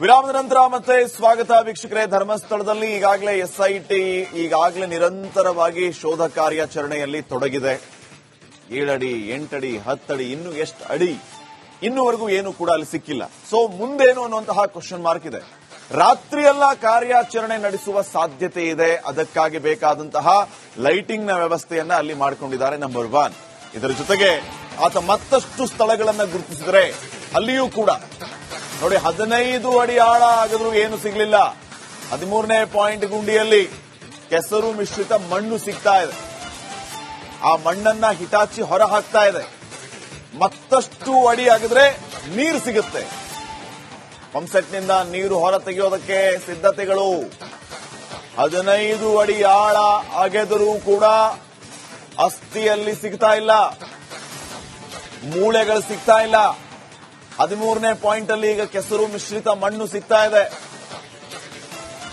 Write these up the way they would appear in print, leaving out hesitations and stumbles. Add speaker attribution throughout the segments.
Speaker 1: ವಿರಾಮದ ನಂತರ ಮತ್ತೆ ಸ್ವಾಗತ ವೀಕ್ಷಕರೇ. ಧರ್ಮಸ್ಥಳದಲ್ಲಿ ಈಗಾಗಲೇ ಎಸ್ಐಟಿ ನಿರಂತರವಾಗಿ ಶೋಧ ಕಾರ್ಯಾಚರಣೆಯಲ್ಲಿ ತೊಡಗಿದೆ. 7 ಅಡಿ 8 ಅಡಿ 10 ಅಡಿ ಇನ್ನು ಎಷ್ಟು ಅಡಿ ಇನ್ನುವರೆಗೂ ಏನು ಕೂಡ ಅಲ್ಲಿ ಸಿಕ್ಕಿಲ್ಲ. ಸೊ ಮುಂದೇನು ಅನ್ನುವಂತಹ ಕ್ವಶನ್ ಮಾರ್ಕ್ ಇದೆ. ರಾತ್ರಿಯೆಲ್ಲ ಕಾರ್ಯಾಚರಣೆ ನಡೆಸುವ ಸಾಧ್ಯತೆ ಇದೆ. ಅದಕ್ಕಾಗಿ ಬೇಕಾದಂತಹ ಲೈಟಿಂಗ್ ನ ವ್ಯವಸ್ಥೆಯನ್ನ ಅಲ್ಲಿ ಮಾಡಿಕೊಂಡಿದ್ದಾರೆ. ನಂಬರ್ 1. ಇದರ ಜೊತೆಗೆ ಆತ ಮತ್ತಷ್ಟು ಸ್ಥಳಗಳನ್ನ ಗುರುತಿಸಿದರೆ ಅಲ್ಲಿಯೂ ಕೂಡ ನೋಡಿ 15 ಅಡಿ ಆಳ ಆಗಿದ್ರು ಏನು ಸಿಗಲಿಲ್ಲ. 13ನೇ ಪಾಯಿಂಟ್ ಗುಂಡಿಯಲ್ಲಿ ಕೆಸರು ಮಿಶ್ರಿತ ಮಣ್ಣು ಸಿಗ್ತಾ ಇದೆ. ಆ ಮಣ್ಣನ್ನ ಹಿಟಾಚಿ ಹೊರ ಹಾಕ್ತಾ ಇದೆ. ಮತ್ತಷ್ಟು ಅಡಿ ಆಗಿದ್ರೆ ನೀರು ಸಿಗುತ್ತೆ. ಪಂಪ್ಸೆಟ್ನಿಂದ ನೀರು ಹೊರ ತೆಗೆಯೋದಕ್ಕೆ ಸಿದ್ಧತೆಗಳು. 15 ಅಡಿ ಆಳ ಅಗೆದರೂ ಕೂಡ ಅಸ್ಥಿಯಲ್ಲಿ ಸಿಗ್ತಾ ಇಲ್ಲ, ಮೂಳೆಗಳು ಸಿಗ್ತಾ ಇಲ್ಲ. 13ನೇ ಪಾಯಿಂಟ್ ಅಲ್ಲಿ ಈಗ ಕೆಸರು ಮಿಶ್ರಿತ ಮಣ್ಣು ಸಿಗ್ತಾ ಇದೆ.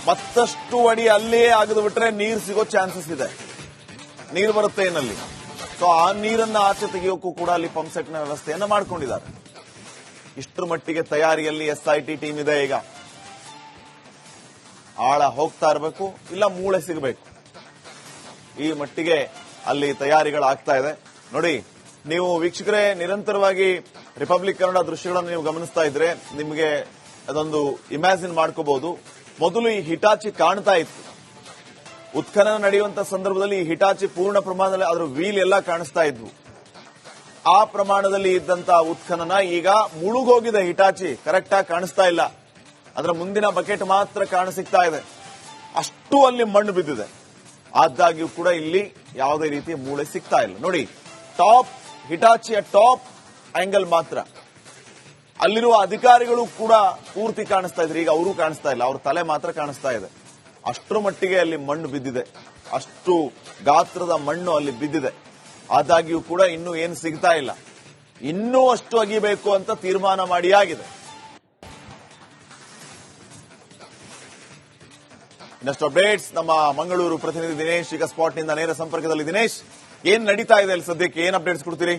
Speaker 1: ಮತ್ತಷ್ಟು ಅಡಿ ಅಲ್ಲಿಯೇ ಅಗೆದು ಬಿಟ್ರೆ ನೀರು ಸಿಗೋ ಚಾನ್ಸಸ್ ಇದೆ. ನೀರು ಬರುತ್ತೆ ಏನಲ್ಲಿ. ಸೊ ಆ ನೀರನ್ನ ಆಚೆ ತೆಗೆಯೋಕ್ಕೂ ಕೂಡ ಅಲ್ಲಿ ಪಂಪ್ಸೆಟ್ ನ ವ್ಯವಸ್ಥೆಯನ್ನ ಮಾಡ್ಕೊಂಡಿದ್ದಾರೆ. ಇಷ್ಟರ ಮಟ್ಟಿಗೆ ತಯಾರಿಯಲ್ಲಿ ಎಸ್ಐಟಿ ಟೀಮ್ ಇದೆ. ಈಗ ಆಳ ಹೋಗ್ತಾ ಇರಬೇಕು, ಇಲ್ಲ ಮೂಳೆ ಸಿಗಬೇಕು. ಈ ಮಟ್ಟಿಗೆ ಅಲ್ಲಿ ತಯಾರಿಗಳಾಗ್ತಾ ಇದೆ. ನೋಡಿ, ನೀವು ವೀಕ್ಷಕರೇ ನಿರಂತರವಾಗಿ ರಿಪಬ್ಲಿಕ್ ಕನ್ನಡ ದೃಶ್ಯಗಳನ್ನು ನೀವು ಗಮನಿಸ್ತಾ ಇದ್ರೆ ನಿಮಗೆ ಅದೊಂದು ಇಮ್ಯಾಜಿನ್ ಮಾಡ್ಕೋಬಹುದು. ಮೊದಲು ಈ ಹಿಟಾಚಿ ಕಾಣ್ತಾ ಇತ್ತು. ಉತ್ಖನನ ನಡೆಯುವಂತ ಸಂದರ್ಭದಲ್ಲಿ ಈ ಹಿಟಾಚಿ ಪೂರ್ಣ ಪ್ರಮಾಣದಲ್ಲಿ ಅದರ ವೀಲ್ ಎಲ್ಲ ಕಾಣಿಸ್ತಾ ಇದ್ವು. ಆ ಪ್ರಮಾಣದಲ್ಲಿ ಇದ್ದಂತಹ ಉತ್ಖನನ ಈಗ ಮುಳುಗೋಗಿದೆ. ಹಿಟಾಚಿ ಕರೆಕ್ಟ್ ಆಗಿ ಕಾಣಿಸ್ತಾ ಇಲ್ಲ. ಅದರ ಮುಂದಿನ ಬಕೆಟ್ ಮಾತ್ರ ಕಾಣಸಿಗ್ತಾ ಇದೆ. ಅಷ್ಟು ಅಲ್ಲಿ ಮಣ್ಣು ಬಿದ್ದಿದೆ. ಆದಾಗ್ಯೂ ಕೂಡ ಇಲ್ಲಿ ಯಾವುದೇ ರೀತಿಯ ಮೂಳೆ ಸಿಗ್ತಾ ಇಲ್ಲ. ನೋಡಿ, ಟಾಪ್ ಹಿಟಾಚಿಯ ಟಾಪ್ ಆಂಗಲ್ ಮಾತ್ರ. ಅಲ್ಲಿರುವ ಅಧಿಕಾರಿಗಳು ಕೂಡ ಪೂರ್ತಿ ಕಾಣಿಸ್ತಾ ಇದ್ರು. ಈಗ ಅವರು ಕಾಣಿಸ್ತಾ ಇಲ್ಲ, ಅವ್ರ ತಲೆ ಮಾತ್ರ ಕಾಣಿಸ್ತಾ ಇದೆ. ಅಷ್ಟರ ಮಟ್ಟಿಗೆ ಅಲ್ಲಿ ಮಣ್ಣು ಬಿದ್ದಿದೆ. ಅಷ್ಟು ಗಾತ್ರದ ಮಣ್ಣು ಅಲ್ಲಿ ಬಿದ್ದಿದೆ. ಆದಾಗ್ಯೂ ಕೂಡ ಇನ್ನೂ ಏನು ಸಿಗ್ತಾ ಇಲ್ಲ. ಇನ್ನೂ ಅಷ್ಟು ಅಗಿಬೇಕು ಅಂತ ತೀರ್ಮಾನ ಮಾಡಿ ಆಗಿದೆ. ಇನ್ನಷ್ಟು ಅಪ್ಡೇಟ್ಸ್ ನಮ್ಮ ಮಂಗಳೂರು ಪ್ರತಿನಿಧಿ ದಿನೇಶ್ ಈಗ ಸ್ಪಾಟ್ನಿಂದ ನೇರ ಸಂಪರ್ಕದಲ್ಲಿ. ದಿನೇಶ್, ಏನ್ ನಡೀತಾ ಇದೆ ಅಲ್ಲಿ ಸದ್ಯಕ್ಕೆ? ಏನ್ ಅಪ್ಡೇಟ್ಸ್ ಕೊಡ್ತೀರಿ?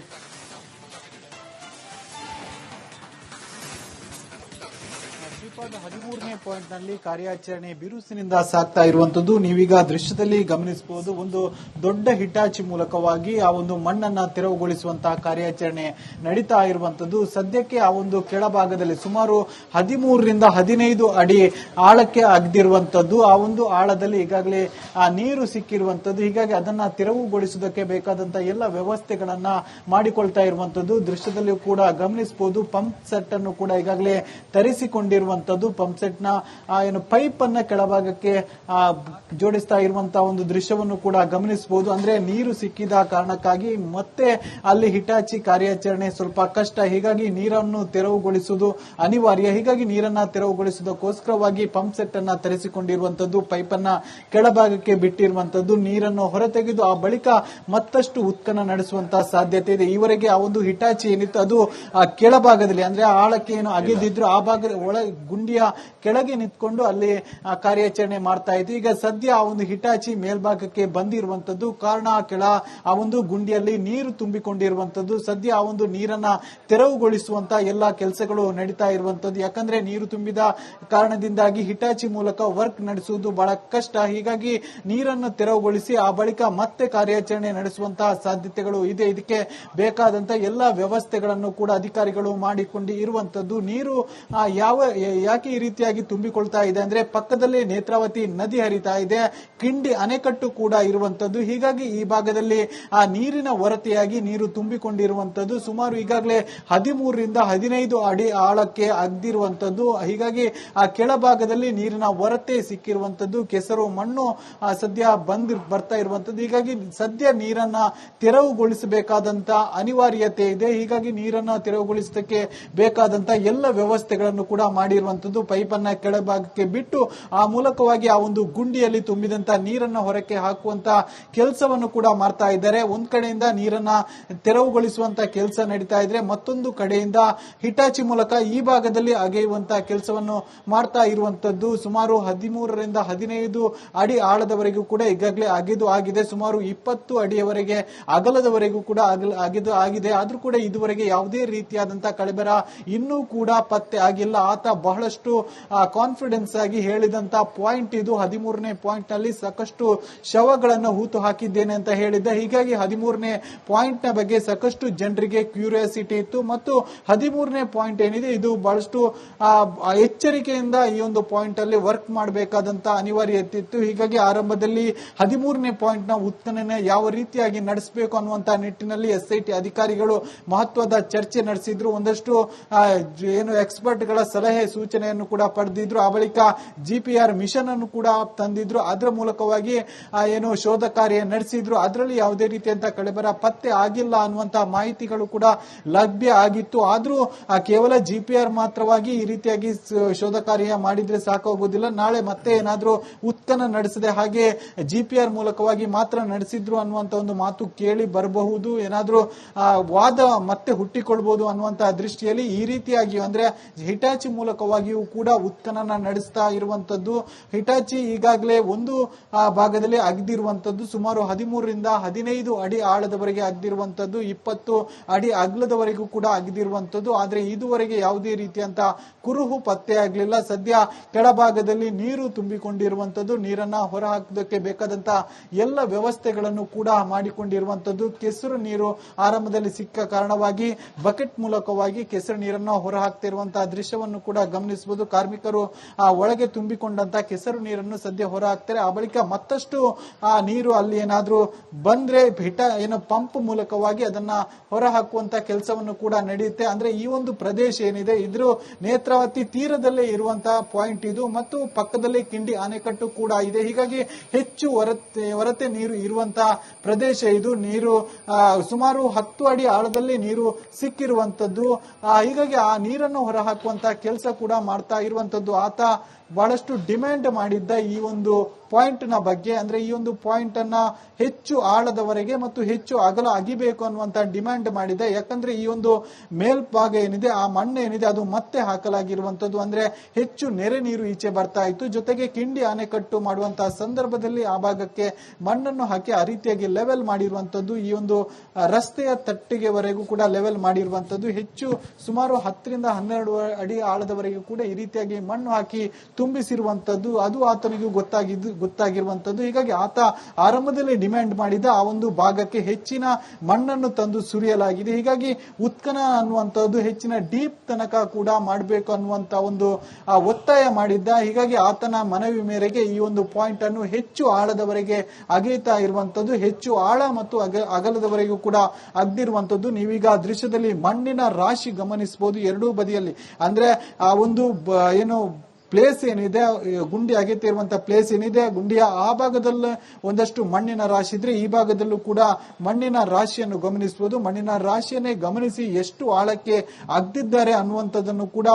Speaker 2: 13ನೇ ಪಾಯಿಂಟ್ ನಲ್ಲಿ ಕಾರ್ಯಾಚರಣೆ ಬಿರುಸಿನಿಂದ ಸಾಗ್ತಾ ಇರುವಂತದ್ದು ನೀವೀಗ ದೃಶ್ಯದಲ್ಲಿ ಗಮನಿಸಬಹುದು. ಒಂದು ದೊಡ್ಡ ಹಿಟಾಚಿ ಮೂಲಕವಾಗಿ ಆ ಒಂದು ಮಣ್ಣನ್ನ ತೆರವುಗೊಳಿಸುವಂತಹ ಕಾರ್ಯಾಚರಣೆ ನಡೀತಾ ಇರುವಂತದ್ದು. ಸದ್ಯಕ್ಕೆ ಆ ಒಂದು ಕೆಳಭಾಗದಲ್ಲಿ ಸುಮಾರು 13ರಿಂದ 15 ಅಡಿ ಆಳಕ್ಕೆ ಅಗ್ದಿರುವಂತದ್ದು. ಆ ಒಂದು ಆಳದಲ್ಲಿ ಈಗಾಗಲೇ ಆ ನೀರು ಸಿಕ್ಕಿರುವಂತದ್ದು. ಹೀಗಾಗಿ ಅದನ್ನ ತೆರವುಗೊಳಿಸುವುದಕ್ಕೆ ಬೇಕಾದಂತಹ ಎಲ್ಲ ವ್ಯವಸ್ಥೆಗಳನ್ನ ಮಾಡಿಕೊಳ್ತಾ ಇರುವಂತದ್ದು ದೃಶ್ಯದಲ್ಲಿಯೂ ಕೂಡ ಗಮನಿಸಬಹುದು. ಪಂಪ್ ಸೆಟ್ ಅನ್ನು ಕೂಡ ಈಗಾಗಲೇ ತರಿಸಿಕೊಂಡಿರುವಂತದ್ದು. ಪಂಪ್ ಸೆಟ್ ನ ಏನು ಪೈಪ್ ಅನ್ನ ಕೆಳಭಾಗಕ್ಕೆ ಜೋಡಿಸ್ತಾ ಇರುವಂತಹ ಒಂದು ದೃಶ್ಯವನ್ನು ಕೂಡ ಗಮನಿಸಬಹುದು. ಅಂದ್ರೆ ನೀರು ಸಿಕ್ಕಿದ ಕಾರಣಕ್ಕಾಗಿ ಮತ್ತೆ ಅಲ್ಲಿ ಹಿಟಾಚಿ ಕಾರ್ಯಾಚರಣೆ ಸ್ವಲ್ಪ ಕಷ್ಟ. ಹೀಗಾಗಿ ನೀರನ್ನು ತೆರವುಗೊಳಿಸುವುದು ಅನಿವಾರ್ಯ. ಹೀಗಾಗಿ ನೀರನ್ನ ತೆರವುಗೊಳಿಸುವುದಕ್ಕೋಸ್ಕರವಾಗಿ ಪಂಪ್ ಸೆಟ್ ಅನ್ನ ತರಿಸಿಕೊಂಡಿರುವಂತದ್ದು. ಪೈಪ್ ಅನ್ನ ಕೆಳಭಾಗಕ್ಕೆ ಬಿಟ್ಟಿರುವಂತದ್ದು. ನೀರನ್ನು ಹೊರತೆಗೆದು ಆ ಬಳಿಕ ಮತ್ತಷ್ಟು ಉತ್ಖನನ ನಡೆಸುವಂತಹ ಸಾಧ್ಯತೆ ಇದೆ. ಈವರೆಗೆ ಆ ಒಂದು ಹಿಟಾಚಿ ಏನಿತ್ತು ಅದು ಆ ಕೆಳಭಾಗದಲ್ಲಿ ಅಂದ್ರೆ ಆಳಕ್ಕೆ ಏನು ಅಗೆದಿದ್ರು ಆ ಭಾಗದ ಗುಂಡಿಯ ಕೆಳಗೆ ನಿಂತ್ಕೊಂಡು ಅಲ್ಲಿ ಕಾರ್ಯಾಚರಣೆ ಮಾಡ್ತಾ ಇತ್ತು. ಈಗ ಸದ್ಯ ಆ ಒಂದು ಹಿಟಾಚಿ ಮೇಲ್ಭಾಗಕ್ಕೆ ಬಂದಿರುವಂತದ್ದು. ಕಾರಣ ಆ ಒಂದು ಗುಂಡಿಯಲ್ಲಿ ನೀರು ತುಂಬಿಕೊಂಡಿರುವಂತದ್ದು. ಸದ್ಯ ಆ ಒಂದು ನೀರನ್ನ ತೆರವುಗೊಳಿಸುವಂತ ಎಲ್ಲಾ ಕೆಲಸಗಳು ನಡೀತಾ ಇರುವಂತದ್ದು. ಯಾಕಂದ್ರೆ ನೀರು ತುಂಬಿದ ಕಾರಣದಿಂದಾಗಿ ಹಿಟಾಚಿ ಮೂಲಕ ವರ್ಕ್ ನಡೆಸುವುದು ಬಹಳ ಕಷ್ಟ. ಹೀಗಾಗಿ ನೀರನ್ನು ತೆರವುಗೊಳಿಸಿ ಆ ಬಳಿಕ ಮತ್ತೆ ಕಾರ್ಯಾಚರಣೆ ನಡೆಸುವಂತಹ ಸಾಧ್ಯತೆಗಳು ಇದೆ. ಇದಕ್ಕೆ ಬೇಕಾದಂತಹ ಎಲ್ಲಾ ವ್ಯವಸ್ಥೆಗಳನ್ನು ಕೂಡ ಅಧಿಕಾರಿಗಳು ಮಾಡಿಕೊಂಡು ಇರುವಂತದ್ದು. ನೀರು ಯಾಕೆ ಈ ರೀತಿಯಾಗಿ ತುಂಬಿಕೊಳ್ತಾ ಇದೆ ಅಂದ್ರೆ ಪಕ್ಕದಲ್ಲಿ ನೇತ್ರಾವತಿ ನದಿ ಹರಿತಾ ಇದೆ, ಕಿಂಡಿ ಅಣೆಕಟ್ಟು ಕೂಡ ಇರುವಂತದ್ದು. ಹೀಗಾಗಿ ಈ ಭಾಗದಲ್ಲಿ ಆ ನೀರಿನ ಹೊರತೆಯಾಗಿ ನೀರು ತುಂಬಿಕೊಂಡಿರುವಂತದ್ದು. ಸುಮಾರು ಈಗಾಗಲೇ 13ರಿಂದ 15 ಅಡಿ ಆಳಕ್ಕೆ ಅಗ್ದಿರುವಂತದ್ದು. ಹೀಗಾಗಿ ಆ ಕೆಳಭಾಗದಲ್ಲಿ ನೀರಿನ ಹೊರತೆ ಸಿಕ್ಕಿರುವಂತದ್ದು. ಕೆಸರು ಮಣ್ಣು ಸದ್ಯ ಬರ್ತಾ ಇರುವಂತದ್ದು. ಹೀಗಾಗಿ ಸದ್ಯ ನೀರನ್ನ ತೆರವುಗೊಳಿಸಬೇಕಾದಂತ ಅನಿವಾರ್ಯತೆ ಇದೆ. ಹೀಗಾಗಿ ನೀರನ್ನ ತೆರವುಗೊಳಿಸೋದಕ್ಕೆ ಬೇಕಾದಂತ ಎಲ್ಲ ವ್ಯವಸ್ಥೆಗಳನ್ನು ಕೂಡ ಮಾಡಿರುವಂತದ್ದು. ಪೈಪ್ ಅನ್ನ ಕೆಳಭಾಗಕ್ಕೆ ಬಿಟ್ಟು ಆ ಮೂಲಕವಾಗಿ ಆ ಒಂದು ಗುಂಡಿಯಲ್ಲಿ ತುಂಬಿದಂತ ನೀರನ್ನ ಹೊರಕ್ಕೆ ಹಾಕುವಂತ ಕೆಲಸವನ್ನು ಕೂಡ ಮಾಡ್ತಾ ಇದ್ದಾರೆ. ಒಂದ್ ಕಡೆಯಿಂದ ನೀರನ್ನ ತೆರವುಗೊಳಿಸುವಂತ ಕೆಲಸ ನಡೀತಾ ಇದ್ರೆ, ಮತ್ತೊಂದು ಕಡೆಯಿಂದ ಹಿಟಾಚಿ ಮೂಲಕ ಈ ಭಾಗದಲ್ಲಿ ಅಗೆಯುವಂತ ಕೆಲಸವನ್ನು ಮಾಡ್ತಾ ಇರುವಂತದ್ದು. ಸುಮಾರು 13ರಿಂದ 15 ಅಡಿ ಆಳದವರೆಗೂ ಕೂಡ ಈಗಾಗಲೇ ಅಗೆದು ಆಗಿದೆ. ಸುಮಾರು 20 ಅಡಿಯವರೆಗೆ ಅಗಲದವರೆಗೂ ಕೂಡ ಅಗೆದು ಆಗಿದೆ. ಆದ್ರೂ ಕೂಡ ಇದುವರೆಗೆ ಯಾವುದೇ ರೀತಿಯಾದಂತಹ ಕಳಬೆರ ಇನ್ನೂ ಕೂಡ ಪತ್ತೆ ಆಗಿಲ್ಲ. ಆತ ಬಹಳಷ್ಟು ಕಾನ್ಫಿಡೆನ್ಸ್ ಆಗಿ ಹೇಳಿದಂತ ಪಾಯಿಂಟ್ ಇದು. 13ನೇ ಪಾಯಿಂಟ್ ನಲ್ಲಿ ಸಾಕಷ್ಟು ಶವಗಳನ್ನು ಹೂತು ಹಾಕಿದ್ದೇನೆ ಅಂತ ಹೇಳಿದ್ದ. ಹೀಗಾಗಿ 13ನೇ ಪಾಯಿಂಟ್ ನ ಬಗ್ಗೆ ಸಾಕಷ್ಟು ಜನರಿಗೆ ಕ್ಯೂರಿಯಾಸಿಟಿ ಇತ್ತು ಮತ್ತು 13ನೇ ಪಾಯಿಂಟ್ ಏನಿದೆ ಇದು ಬಹಳಷ್ಟು ಎಚ್ಚರಿಕೆಯಿಂದ ಈ ಒಂದು ಪಾಯಿಂಟ್ ಅಲ್ಲಿ ವರ್ಕ್ ಮಾಡಬೇಕಾದಂತ ಅನಿವಾರ್ಯತೆ ಇತ್ತು. ಹೀಗಾಗಿ ಆರಂಭದಲ್ಲಿ 13ನೇ ಪಾಯಿಂಟ್ ನ ಉತ್ಖನನ ಯಾವ ರೀತಿಯಾಗಿ ನಡೆಸಬೇಕು ಅನ್ನುವಂತಹ ನಿಟ್ಟಿನಲ್ಲಿ SIT ಅಧಿಕಾರಿಗಳು ಮಹತ್ವದ ಚರ್ಚೆ ನಡೆಸಿದ್ರು. ಒಂದಷ್ಟು ಏನು ಎಕ್ಸ್ಪರ್ಟ್ ಗಳ ಸಲಹೆ ಸೂಚನೆಯನ್ನು ಕೂಡ ಪಡೆದಿದ್ರು. ಆ ಬಳಿಕ GPR ಮಿಷನ್ ಅನ್ನು ಕೂಡ ತಂದಿದ್ರು. ಅದರ ಮೂಲಕವಾಗಿ ಏನು ಶೋಧ ಕಾರ್ಯ ನಡೆಸಿದ್ರು. ಅದರಲ್ಲಿ ಯಾವುದೇ ರೀತಿಯಂತ ಕಳಬೆರ ಪತ್ತೆ ಆಗಿಲ್ಲ ಅನ್ನುವಂತಹ ಮಾಹಿತಿಗಳು ಕೂಡ ಲಭ್ಯ ಆಗಿತ್ತು. ಆದ್ರೂ ಕೇವಲ GPR ಮಾತ್ರವಾಗಿ ಈ ರೀತಿಯಾಗಿ ಶೋಧ ಕಾರ್ಯ ಮಾಡಿದ್ರೆ ಸಾಕಾಗುವುದಿಲ್ಲ. ನಾಳೆ ಮತ್ತೆ ಏನಾದ್ರೂ ಉತ್ಖನನ ನಡೆಸದೆ ಹಾಗೆ GPR ಮೂಲಕವಾಗಿ ಮಾತ್ರ ನಡೆಸಿದ್ರು ಅನ್ನುವಂತ ಒಂದು ಮಾತು ಕೇಳಿ ಬರಬಹುದು. ಏನಾದ್ರೂ ವಾದ ಮತ್ತೆ ಹುಟ್ಟಿಕೊಳ್ಬಹುದು ಅನ್ನುವಂತಹ ದೃಷ್ಟಿಯಲ್ಲಿ ಈ ರೀತಿಯಾಗಿ ಅಂದ್ರೆ ಹಿಟಾಚಿ ಮೂಲಕವಾಗಿಯೂ ಕೂಡ ಉತ್ಖನನ ನಡೆಸ್ತಾ ಇರುವಂತದ್ದು. ಹಿಟಾಚಿ ಈಗಾಗಲೇ ಒಂದು ಭಾಗದಲ್ಲಿ ಅಗೆದಿರುವಂತದ್ದು ಸುಮಾರು 13ರಿಂದ 15 ಅಡಿ ಆಳದವರೆಗೆ ಅಗೆದಿರುವಂತದ್ದು, 20 ಅಡಿ ಅಗಲದವರೆಗೂ ಕೂಡ ಅಗೆದಿರುವಂತದ್ದು. ಆದ್ರೆ ಇದುವರೆಗೆ ಯಾವುದೇ ರೀತಿಯಂತ ಕುರುಹು ಪತ್ತೆ ಆಗಲಿಲ್ಲ. ಸದ್ಯ ಕೆಳಭಾಗದಲ್ಲಿ ನೀರು ತುಂಬಿಕೊಂಡಿರುವಂತದ್ದು, ನೀರನ್ನ ಹೊರ ಹಾಕುವುದಕ್ಕೆ ಬೇಕಾದಂತ ಎಲ್ಲ ವ್ಯವಸ್ಥೆಗಳನ್ನು ಕೂಡ ಮಾಡಿಕೊಂಡಿರುವಂತದ್ದು. ಕೆಸರು ನೀರು ಆರಂಭದಲ್ಲಿ ಸಿಕ್ಕ ಕಾರಣವಾಗಿ ಬಕೆಟ್ ಮೂಲಕವಾಗಿ ಕೆಸರು ನೀರನ್ನು ಹೊರ ಹಾಕ್ತಿರುವಂತಹ ದೃಶ್ಯವನ್ನು ಕೂಡ ಗಮನಿಸಬಹುದು. ಕಾರ್ಮಿಕರು ಒಳಗೆ ತುಂಬಿಕೊಂಡಂತಹ ಕೆಸರು ನೀರನ್ನು ಸದ್ಯ ಹೊರ ಹಾಕ್ತಾರೆ. ಆ ಬಳಿಕ ಮತ್ತಷ್ಟು ನೀರು ಅಲ್ಲಿ ಏನಾದ್ರೂ ಬಂದ್ರೆ ಏನು ಪಂಪ್ ಮೂಲಕವಾಗಿ ಅದನ್ನ ಹೊರ ಹಾಕುವಂತ ಕೆಲಸವನ್ನು ಕೂಡ ನಡೆಯುತ್ತೆ. ಅಂದ್ರೆ ಈ ಒಂದು ಪ್ರದೇಶ ಏನಿದೆ ಇದ್ರ ನೇತ್ರಾವತಿ ತೀರದಲ್ಲೇ ಇರುವಂತಹ ಪಾಯಿಂಟ್ ಇದು ಮತ್ತು ಪಕ್ಕದಲ್ಲೇ ಕಿಂಡಿ ಅಣೆಕಟ್ಟು ಕೂಡ ಇದೆ. ಹೀಗಾಗಿ ಹೆಚ್ಚು ಹೊರತೆ ನೀರು ಇರುವಂತಹ ಪ್ರದೇಶ ಇದು. ನೀರು ಸುಮಾರು 10 ಅಡಿ ಆಳದಲ್ಲಿ ನೀರು ಸಿಕ್ಕಿರುವಂತದ್ದು. ಹೀಗಾಗಿ ಆ ನೀರನ್ನು ಹೊರ ಹಾಕುವಂತಹ ಕೆಲಸ ಕೂಡ ಮಾಡ್ತಾ ಇರುವಂತದ್ದು. ಆತ ಬಹಳಷ್ಟು ಡಿಮ್ಯಾಂಡ್ ಮಾಡಿದ್ದ ಈ ಒಂದು ಪಾಯಿಂಟ್ ನ ಬಗ್ಗೆ, ಅಂದ್ರೆ ಈ ಒಂದು ಪಾಯಿಂಟ್ ಅನ್ನ ಹೆಚ್ಚು ಆಳದವರೆಗೆ ಮತ್ತು ಹೆಚ್ಚು ಅಗಲ ಅಗಿಬೇಕು ಅನ್ನುವಂತ ಡಿಮ್ಯಾಂಡ್ ಮಾಡಿದ್ದ. ಯಾಕಂದ್ರೆ ಈ ಒಂದು ಮೇಲ್ಭಾಗ ಏನಿದೆ ಆ ಮಣ್ಣು ಏನಿದೆ ಅದು ಮತ್ತೆ ಹಾಕಲಾಗಿರುವಂತದ್ದು. ಅಂದ್ರೆ ಹೆಚ್ಚು ನೆರೆ ನೀರು ಈಚೆ ಬರ್ತಾ ಇತ್ತು. ಜೊತೆಗೆ ಕಿಂಡಿ ಅಣೆಕಟ್ಟು ಮಾಡುವಂತಹ ಸಂದರ್ಭದಲ್ಲಿ ಆ ಭಾಗಕ್ಕೆ ಮಣ್ಣನ್ನು ಹಾಕಿ ಆ ರೀತಿಯಾಗಿ ಲೆವೆಲ್ ಮಾಡಿರುವಂತದ್ದು. ಈ ಒಂದು ರಸ್ತೆಯ ತಟ್ಟಿಗೆವರೆಗೂ ಕೂಡ ಲೆವೆಲ್ ಮಾಡಿರುವಂತದ್ದು. ಹೆಚ್ಚು ಸುಮಾರು 10ರಿಂದ 12 ಅಡಿ ಆಳದವರೆಗೂ ಕೂಡ ಈ ರೀತಿಯಾಗಿ ಮಣ್ಣು ಹಾಕಿ ತುಂಬಿಸಿರುವಂತದ್ದು. ಅದು ಆತನಿಗೂ ಗೊತ್ತಾಗಿರುವಂತದ್ದು. ಹೀಗಾಗಿ ಆತ ಆರಂಭದಲ್ಲಿ ಡಿಮ್ಯಾಂಡ್ ಮಾಡಿದ ಆ ಒಂದು ಭಾಗಕ್ಕೆ ಹೆಚ್ಚಿನ ಮಣ್ಣನ್ನು ತಂದು ಸುರಿಯಲಾಗಿದೆ. ಹೀಗಾಗಿ ಉತ್ಖನನ ಅನ್ನುವಂಥದ್ದು ಹೆಚ್ಚಿನ ಡೀಪ್ ತನಕ ಕೂಡ ಮಾಡಬೇಕು ಅನ್ನುವಂತ ಒಂದು ಒತ್ತಾಯ ಮಾಡಿದ್ದ. ಹೀಗಾಗಿ ಆತನ ಮನವಿ ಮೇರೆಗೆ ಈ ಒಂದು ಪಾಯಿಂಟ್ ಅನ್ನು ಹೆಚ್ಚು ಆಳದವರೆಗೆ ಅಗೆಯುತ್ತಾ ಇರುವಂತದ್ದು. ಹೆಚ್ಚು ಆಳ ಮತ್ತು ಅಗಲದವರೆಗೂ ಕೂಡ ಅಗ್ದಿರುವಂತದ್ದು. ನೀವೀಗ ದೃಶ್ಯದಲ್ಲಿ ಮಣ್ಣಿನ ರಾಶಿ ಗಮನಿಸಬಹುದು ಎರಡೂ ಬದಿಯಲ್ಲಿ. ಅಂದ್ರೆ ಆ ಒಂದು ಏನು ಪ್ಲೇಸ್ ಏನಿದೆ, ಗುಂಡಿ ಅಗೆತಿರುವಂತಹ ಪ್ಲೇಸ್ ಏನಿದೆ, ಗುಂಡಿಯ ಆ ಭಾಗದಲ್ಲಿ ಒಂದಷ್ಟು ಮಣ್ಣಿನ ರಾಶಿ ಇದ್ರೆ ಈ ಭಾಗದಲ್ಲೂ ಕೂಡ ಮಣ್ಣಿನ ರಾಶಿಯನ್ನು ಗಮನಿಸಬಹುದು. ಮಣ್ಣಿನ ರಾಶಿಯನ್ನೇ ಗಮನಿಸಿ ಎಷ್ಟು ಆಳಕ್ಕೆ ಅಗ್ದಿದ್ದಾರೆ ಅನ್ನುವಂಥದ್ದನ್ನು ಕೂಡ